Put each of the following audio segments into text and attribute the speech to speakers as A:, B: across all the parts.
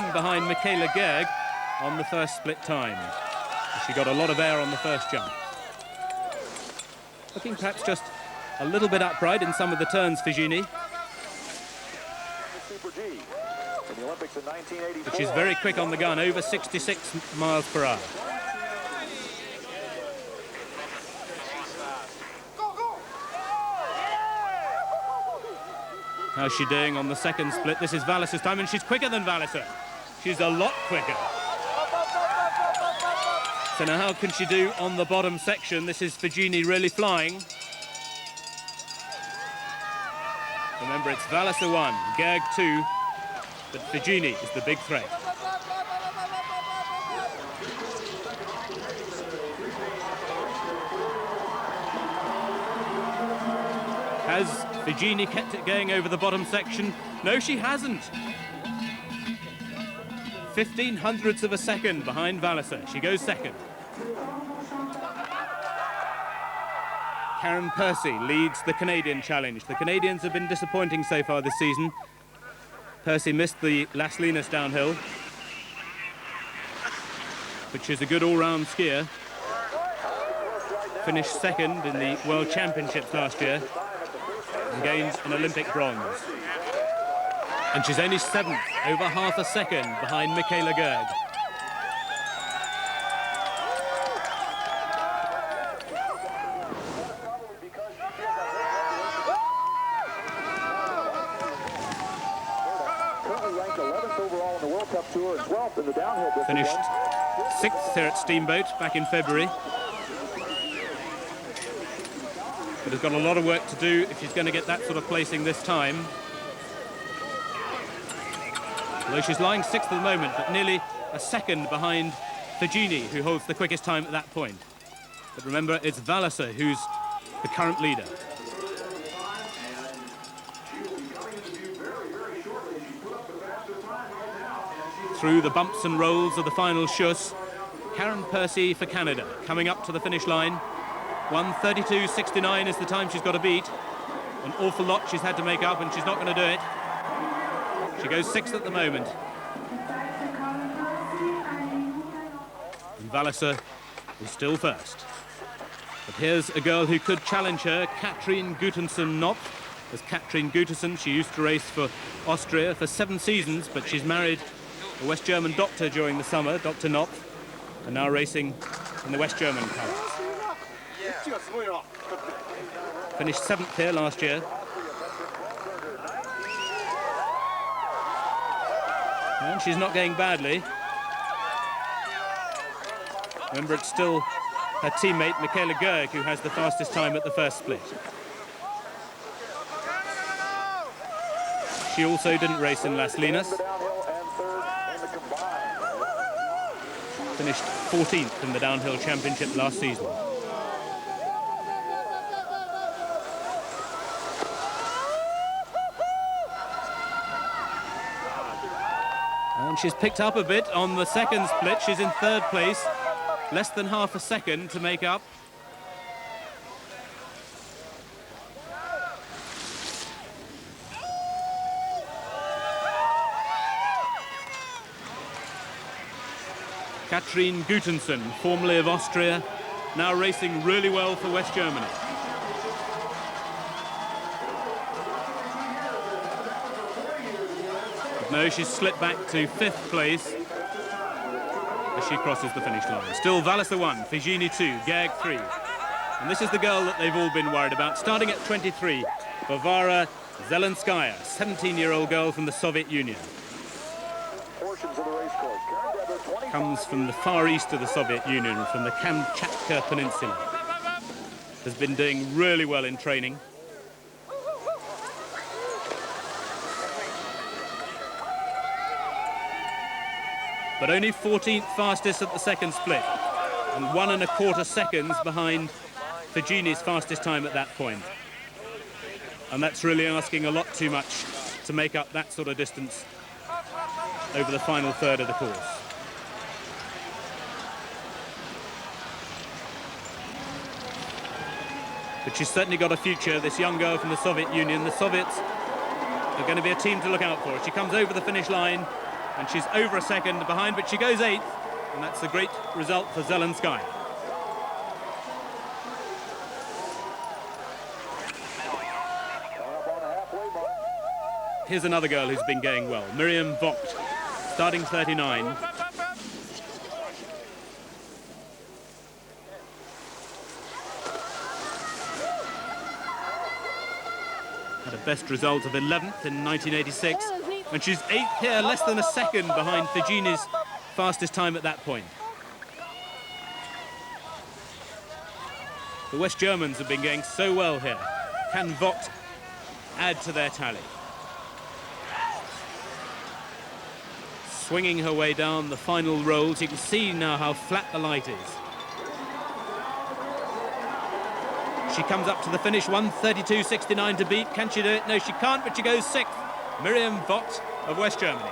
A: second behind Michaela Gerg on the first split time. She got a lot of air on the first jump. Looking perhaps just a little bit upright in some of the turns, Figini. But she's very quick on the gun, over 66 miles per hour. How's she doing on the second split? This is Valliser's time, and she's quicker than Valliser. She's a lot quicker. So now how can she do on the bottom section? This is Figini really flying. Remember, it's Valliser 1, Gerg 2, but Figini is the big threat. Has Figini kept it going over the bottom section? No, she hasn't. 15 hundredths of a second behind Valliser. She goes second. Karen Percy leads the Canadian challenge. The Canadians have been disappointing so far this season. Percy missed the Las Linas downhill, but she's a good all-round skier. Finished second in the World Championships last year and gained an Olympic bronze. And she's only seventh, over half a second behind Michaela Gerg. Finished sixth here at Steamboat back in February. But has got a lot of work to do if she's going to get that sort of placing this time. Although she's lying sixth at the moment, but nearly a second behind Figini, who holds the quickest time at that point. But remember, it's Valliser who's the current leader. Through the bumps and rolls of the final schuss, Karen Percy for Canada, coming up to the finish line. 1:32.69 is the time she's got to beat. An awful lot she's had to make up, and she's not going to do it. She goes sixth at the moment. And Valliser is still first. But here's a girl who could challenge her, Katrine Guttensen-Knopf. As Katrine Guttensen, she used to race for Austria for 7 seasons, but she's married a West German doctor during the summer, Dr. Knopf, and now racing in the West German colours. Finished 7th here last year. And she's not going badly. Remember, it's still her teammate, Michaela Gerg, who has the fastest time at the first split. She also didn't race in Las Linas. Finished 14th in the downhill championship last season. And she's picked up a bit on the second split. She's in third place, less than half a second to make up. Katrine Guttensen, formerly of Austria, now racing really well for West Germany. But no, she's slipped back to 5th place as she crosses the finish line. Still Valliser 1, Figini 2, Gerg 3. And this is the girl that they've all been worried about. Starting at 23, Varvara Zelenskaya, 17-year-old girl from the Soviet Union. Comes from the far east of the Soviet Union, from the Kamchatka Peninsula. Has been doing really well in training. But only 14th fastest at the second split, and 1¼ seconds behind Figini's fastest time at that point. And that's really asking a lot too much to make up that sort of distance over the final third of the course. But she's certainly got a future, this young girl from the Soviet Union. The Soviets are going to be a team to look out for. She comes over the finish line and she's over a second behind, but she goes 8th, and that's a great result for Zelenskaya. Here's another girl who's been going well, Miriam Vogt, starting 39. Had a best result of 11th in 1986, and she's 8th here, less than a second behind Figini's fastest time at that point. The West Germans have been going so well here. Can Vogt add to their tally? Swinging her way down the final rolls, you can see now how flat the light is. She comes up to the finish, 1:32.69 to beat. Can she do it? No, she can't, but she goes 6th. Miriam Vogt of West Germany.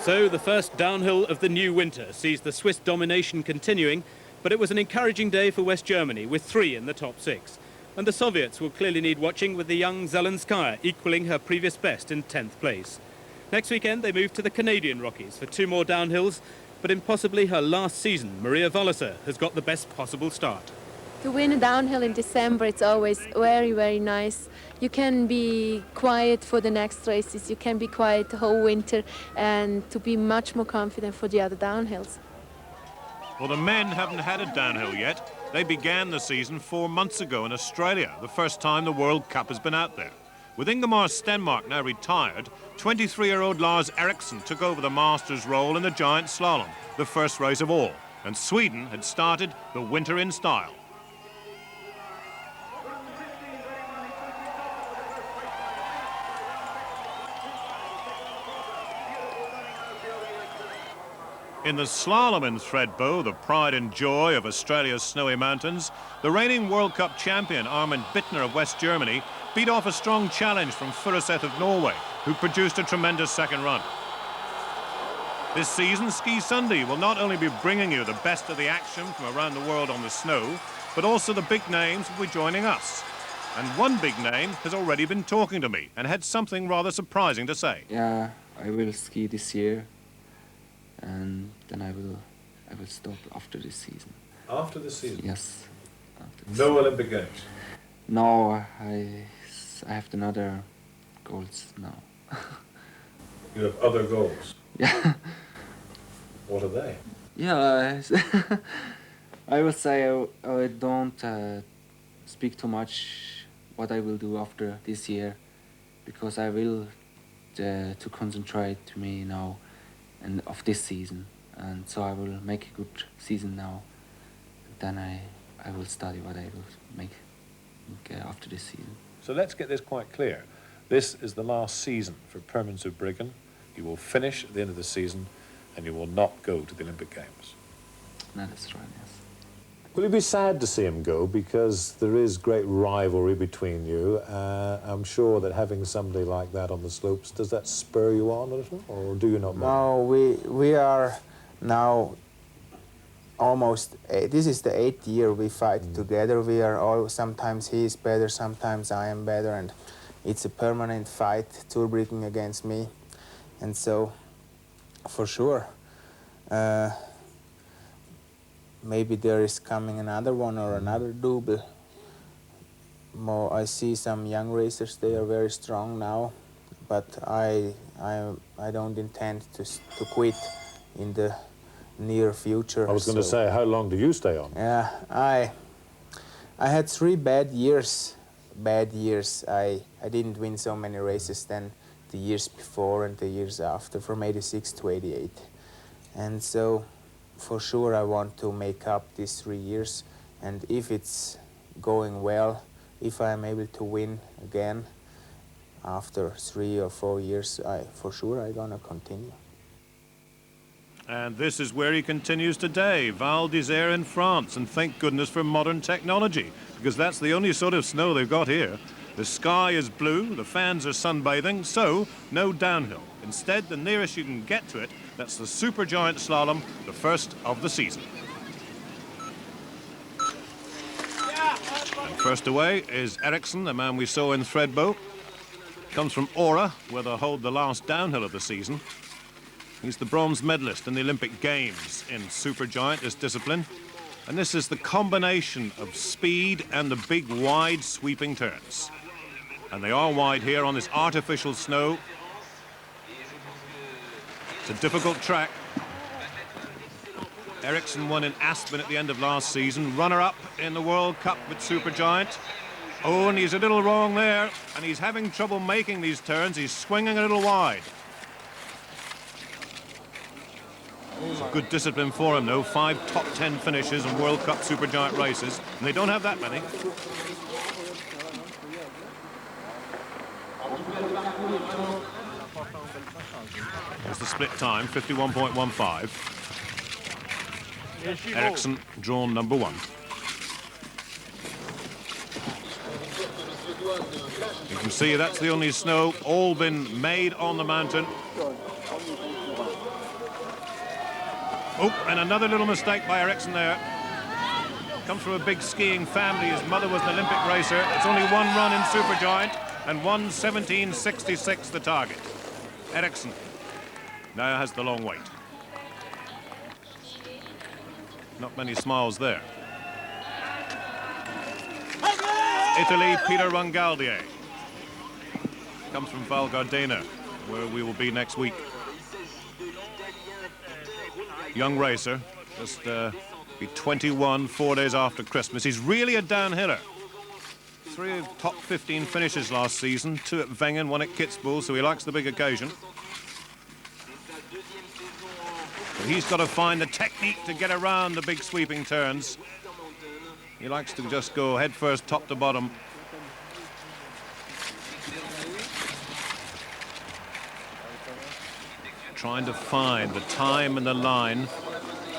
A: So the first downhill of the new winter sees the Swiss domination continuing, but it was an encouraging day for West Germany, with 3 in the top 6. And the Soviets will clearly need watching, with the young Zelenskaya equalling her previous best in 10th place. Next weekend, they move to the Canadian Rockies for 2 more downhills, but in possibly her last season, Maria Volleser has got the best possible start.
B: To win a downhill in December, it's always very, very nice. You can be quiet for the next races, you can be quiet the whole winter, and to be much more confident for the other downhills.
C: Well, the men haven't had a downhill yet. They began the season 4 months ago in Australia, the first time the World Cup has been out there. With Ingemar Stenmark now retired, 23-year-old Lars Eriksson took over the Masters role in the giant slalom, the first race of all, and Sweden had started the winter in style. In the slalom in Thredbo, the pride and joy of Australia's snowy mountains, the reigning World Cup champion Armin Bittner of West Germany beat off a strong challenge from Furuset of Norway, who produced a tremendous second run. This season, Ski Sunday will not only be bringing you the best of the action from around the world on the snow, but also the big names will be joining us. And one big name has already been talking to me and had something rather surprising to say.
D: Yeah, I will ski this year, and then I will stop after this season.
E: After the season?
D: Yes.
E: No Olympic Games?
D: No, I have another goals now.
E: You have other goals?
D: Yeah.
E: What are they?
D: Yeah, I will say I don't speak too much what I will do after this year, because I will to concentrate to me now and of this season, and so I will make a good season now. Then I will study what I will make after this season.
E: So let's get this quite clear. This is the last season for Permans of Briggen. You will finish at the end of the season, and you will not go to the Olympic Games.
D: That is right, yes.
E: Will you be sad to see him go, because there is great rivalry between you? I'm sure that having somebody like that on the slopes, does that spur you on a little, or do you not mind?
F: No, we are now almost, this is the 8th year we fight together. We are all, sometimes he is better, sometimes I am better, and it's a permanent fight, Zurbriggen against me. And so, for sure, maybe there is coming another one or another double. More, I see some young racers, they are very strong now, but I don't intend to quit in the near future.
E: I was going to say, how long do you stay on?
F: Yeah, I had 3 bad years. I didn't win so many races than the years before and the years after, from 86 to 88. And so, for sure, I want to make up these 3 years. And if it's going well, if I'm able to win again after 3 or 4 years, for sure I'm gonna continue.
C: And this is where he continues today, Val d'Isère in France, and thank goodness for modern technology, because that's the only sort of snow they've got here. The sky is blue, the fans are sunbathing, so no downhill. Instead, the nearest you can get to it, that's the supergiant slalom, the first of the season. And first away is Eriksson, the man we saw in Thredbo. Comes from Ora, where they'll hold the last downhill of the season. He's the bronze medalist in the Olympic Games in supergiant, this discipline. And this is the combination of speed and the big, wide, sweeping turns. And they are wide here on this artificial snow. It's a difficult track. Ericsson won in Aspen at the end of last season, runner-up in the World Cup with supergiant. Oh, and he's a little wrong there, and he's having trouble making these turns. He's swinging a little wide. It's a good discipline for him, though. 5 top 10 finishes in World Cup supergiant races, and they don't have that many. There's the split time, 51.15. Ericsson drawn number 1. You can see that's the only snow, all been made on the mountain. Oh, and another little mistake by Ericsson there. Comes from a big skiing family. His mother was an Olympic racer. It's only one run in supergiant, and 1:17.66 the target. Ericsson now has the long wait. Not many smiles there. Italy, Peter Rangaldier. Comes from Val Gardena, where we will be next week. Young racer, just be 21 4 days after Christmas. He's really a downhiller. 3 top 15 finishes last season, 2 at Wengen, 1 at Kitzbühel, so he likes the big occasion. But he's got to find the technique to get around the big sweeping turns. He likes to just go head first, top to bottom. Trying to find the time and the line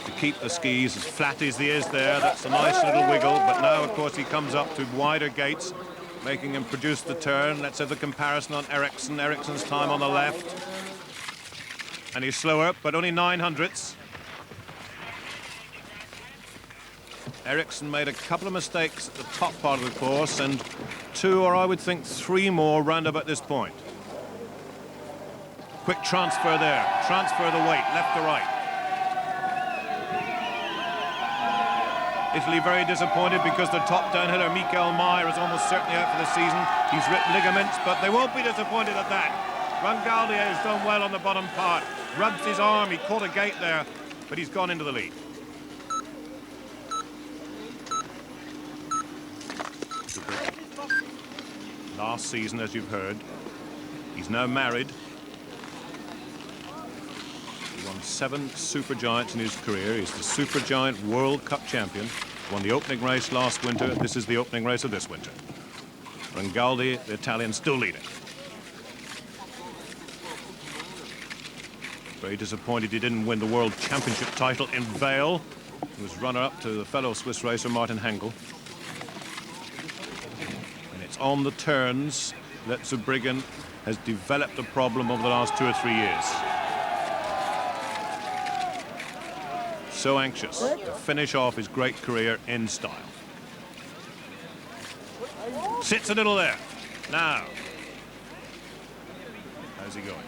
C: to keep the skis as flat as he is there. That's a nice little wiggle, but now, of course, he comes up to wider gates, making him produce the turn. Let's have the comparison on Ericsson. Ericsson's time on the left. And he's slower, but only 900ths. Ericsson made a couple of mistakes at the top part of the course, and 2, or I would think 3 more round about this point. Quick transfer there. Transfer the weight, left to right. Italy very disappointed because the top downhiller, Mikael Meyer, is almost certainly out for the season. He's ripped ligaments, but they won't be disappointed at that. Rangaldier has done well on the bottom part. Rubs his arm, he caught a gate there, but he's gone into the lead. Last season, as you've heard, he's now married. He won 7 supergiants in his career. He's the supergiant World Cup champion. Won the opening race last winter. This is the opening race of this winter. Rangaldi, the Italian, still leading. Very disappointed he didn't win the World Championship title in Vale. He was runner-up to the fellow Swiss racer Martin Hengel. And it's on the turns that Zurbriggen has developed a problem over the last 2 or 3 years. So anxious to finish off his great career in style. Sits a little there. Now. How's he going?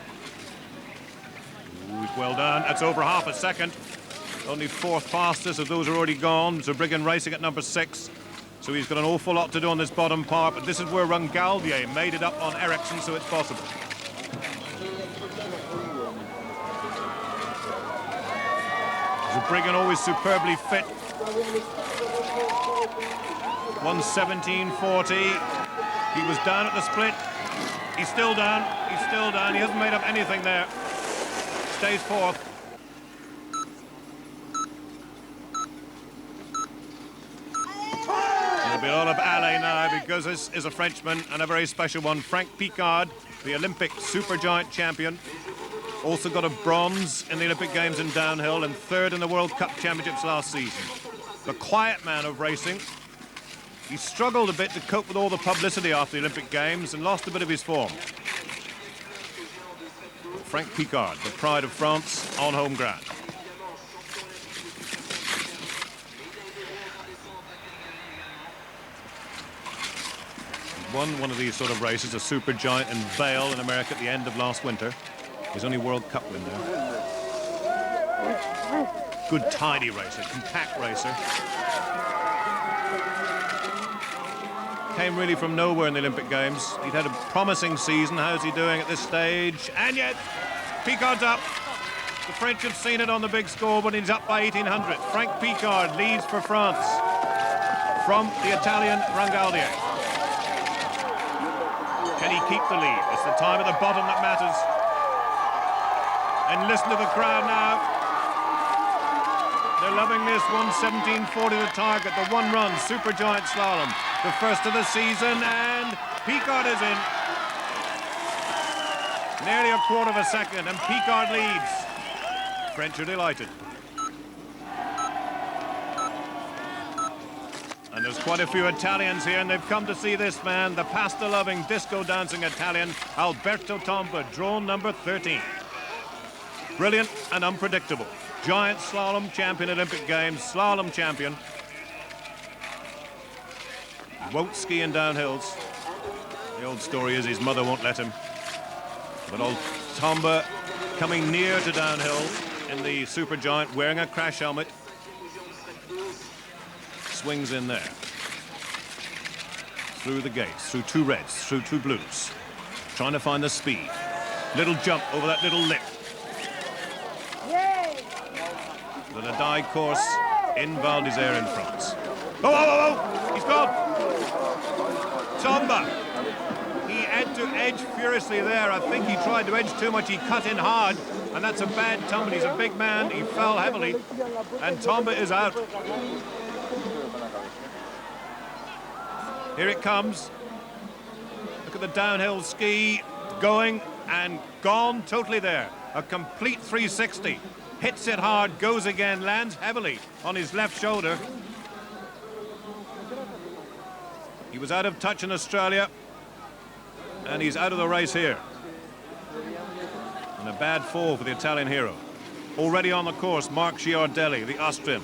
C: Ooh, he's well done. That's over half a second. Only 4th fastest of those are already gone. Zurbriggen racing at number 6. So he's got an awful lot to do on this bottom part, but this is where Rangaldier made it up on Ericsson, so it's possible. Zurbriggen always superbly fit. 1:17.40. He was down at the split. He's still down. He's still down. He hasn't made up anything there. Stays 4th. It'll be all of alley now because this is a Frenchman and a very special one. Frank Picard, the Olympic supergiant champion. Also got a bronze in the Olympic Games in downhill and 3rd in the World Cup Championships last season. The quiet man of racing. He struggled a bit to cope with all the publicity after the Olympic Games and lost a bit of his form. Frank Picard, the pride of France, on home ground. won one of these sort of races, a supergiant in Vail in America at the end of last winter. His only World Cup win there. Good tidy racer, compact racer. Came really from nowhere in the Olympic Games. He'd had a promising season. How's he doing at this stage? And yet, Picard's up. The French have seen it on the big scoreboard. He's up by 1800. Frank Picard leads for France from the Italian Rangaldier. Can he keep the lead? It's the time at the bottom that matters. And listen to the crowd now. They're loving this. 1:17.40 the target. The one-run supergiant slalom. The first of the season, and Picard is in. Nearly a quarter of a second, and Picard leads. French are delighted. And there's quite a few Italians here, and they've come to see this man, the pasta-loving, disco-dancing Italian, Alberto Tomba, drone number 13. Brilliant and unpredictable. Giant slalom champion, Olympic Games, slalom champion. Won't ski in downhills. The old story is his mother won't let him. But old Tomba coming near to downhill in the supergiant, wearing a crash helmet. Swings in there. Through the gates, through two reds, through two blues. Trying to find the speed. Little jump over that little lip. The Ladai course in Val d'Isère in France. Oh! He's gone! Tomba. He had to edge furiously there. I think he tried to edge too much. He cut in hard, and that's a bad tumble. He's a big man. He fell heavily, and Tomba is out. Here it comes. Look at the downhill ski going and gone totally there. A complete 360. Hits it hard, goes again, lands heavily on his left shoulder. He was out of touch in Australia, and he's out of the race here. And a bad fall for the Italian hero. Already on the course, Marc Giardelli, the Austrian,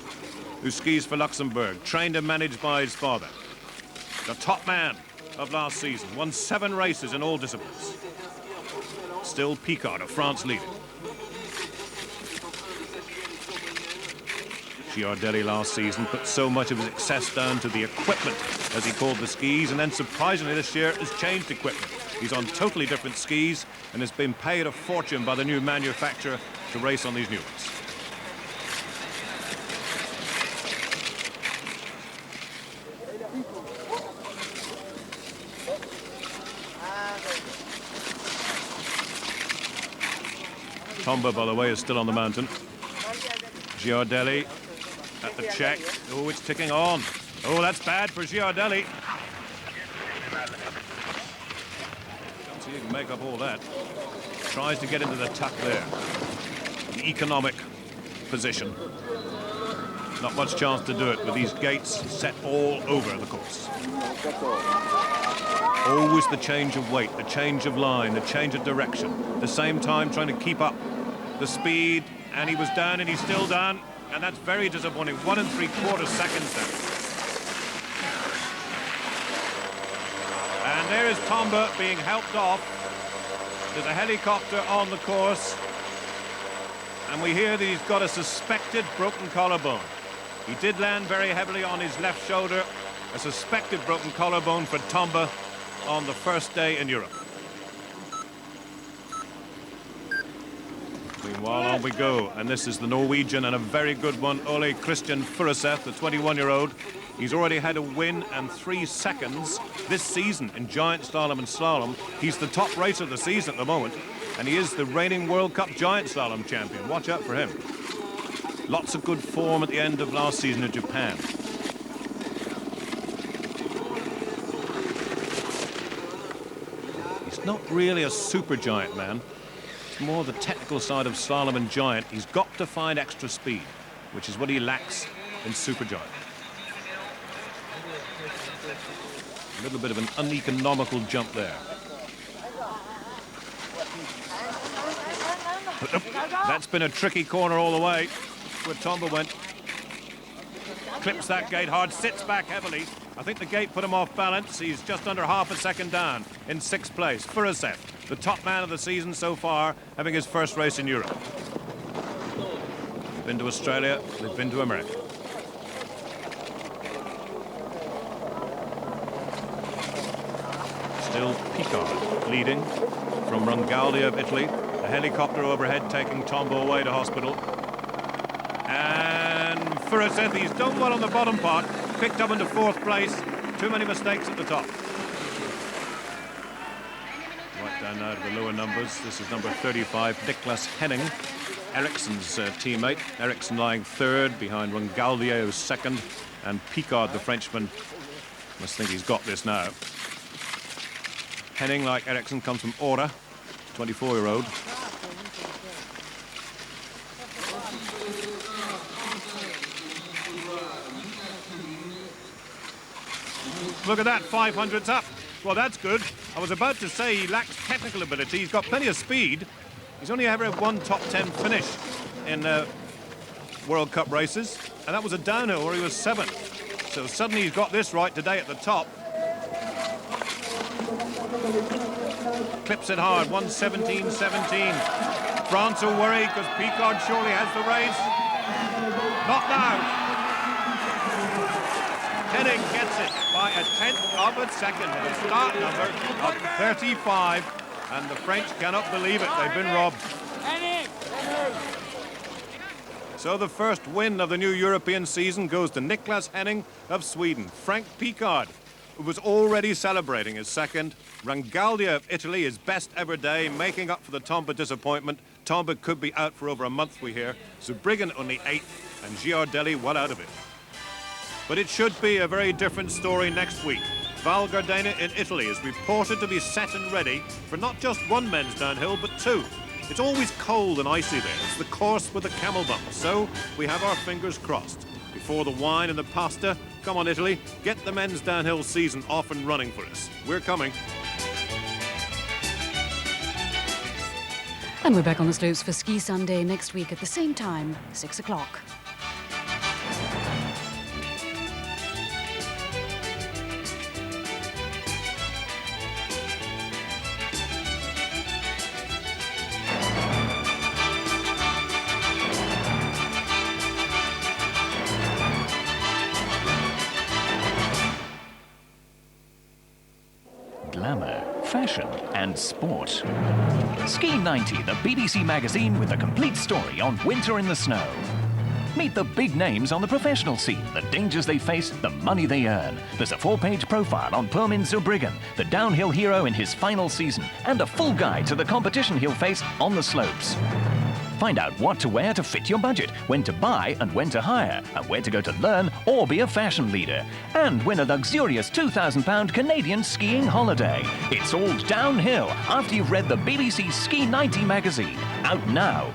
C: who skis for Luxembourg, trained and managed by his father. The top man of last season, won 7 races in all disciplines. Still Picard of France leading. Giardelli last season put so much of his success down to the equipment, as he called the skis, and then surprisingly this year has changed equipment. He's on totally different skis and has been paid a fortune by the new manufacturer to race on these new ones. Tomba, by the way, is still on the mountain. Giardelli at the check. Oh, it's ticking on. Oh, that's bad for Giardelli. Don't see he can make up all that. Tries to get into the tuck there. The economic position. Not much chance to do it with these gates set all over the course. Always the change of weight, the change of line, the change of direction. At the same time trying to keep up the speed, and he was down and he's still down. And that's very disappointing. 1 3/4 seconds there. And there is Tomba being helped off. There's a helicopter on the course. And we hear that he's got a suspected broken collarbone. He did land very heavily on his left shoulder. A suspected broken collarbone for Tomba on the first day in Europe. Meanwhile, on we go, and this is the Norwegian and a very good one, Ole Christian Furuseth, the 21-year-old. He's already had a win and 3 seconds this season in giant slalom and slalom. He's the top racer of the season at the moment, and he is the reigning World Cup giant slalom champion. Watch out for him. Lots of good form at the end of last season in Japan. He's not really a super giant man. More the technical side of slalom and giant. He's got to find extra speed, which is what he lacks in supergiant. A little bit of an uneconomical jump there. That's been a tricky corner all the way. Where Tomba went. Clips that gate hard, sits back heavily. I think the gate put him off balance. He's just under half a second down in 6th place. Furuseth, the top man of the season so far, having his first race in Europe. They've been to Australia, they've been to America. Still Picard leading from Rangaldia of Italy. A helicopter overhead taking Tombo away to hospital. And Furuseth, he's done well on the bottom part. Picked up into 4th place. Too many mistakes at the top. Right down now to the lower numbers. This is number 35, Niklas Henning, Eriksson's teammate. Eriksson lying 3rd behind Rangaldia, who's 2nd, and Picard, the Frenchman, must think he's got this now. Henning, like Eriksson, comes from Ora, 24-year-old. Look at that, 500's up. Well, that's good. I was about to say he lacks technical ability. He's got plenty of speed. He's only ever had one top 10 finish in World Cup races, and that was a downhill where he was 7th. So suddenly he's got this right today at the top. Clips it hard, 1:17.17. France are worried because Picard surely has the race. Not now. Henning gets it by a 1/10 of a second with a start number of 35, and the French cannot believe it. They've been robbed. So the first win of the new European season goes to Niklas Henning of Sweden. Frank Picard, who was already celebrating his 2nd. Rangaldia of Italy, his best ever day, making up for the Tomba disappointment. Tomba could be out for over a month, we hear. Zurbriggen only 8th, and Giardelli well out of it. But it should be a very different story next week. Val Gardena in Italy is reported to be set and ready for not just one men's downhill, but 2. It's always cold and icy there. It's the course with the camel bumps, so we have our fingers crossed. Before the wine and the pasta, come on Italy, get the men's downhill season off and running for us. We're coming.
G: And we're back on the slopes for Ski Sunday next week at the same time, 6 o'clock.
H: Glamour, fashion and sport. Ski 90, the BBC magazine with a complete story on winter in the snow. Meet the big names on the professional scene, the dangers they face, the money they earn. There's a 4-page profile on Permin Zurbriggen, the downhill hero in his final season, and a full guide to the competition he'll face on the slopes. Find out what to wear to fit your budget, when to buy and when to hire, and where to go to learn or be a fashion leader. And win a luxurious £2,000 Canadian skiing holiday. It's all downhill after you've read the BBC Ski 90 magazine. Out now.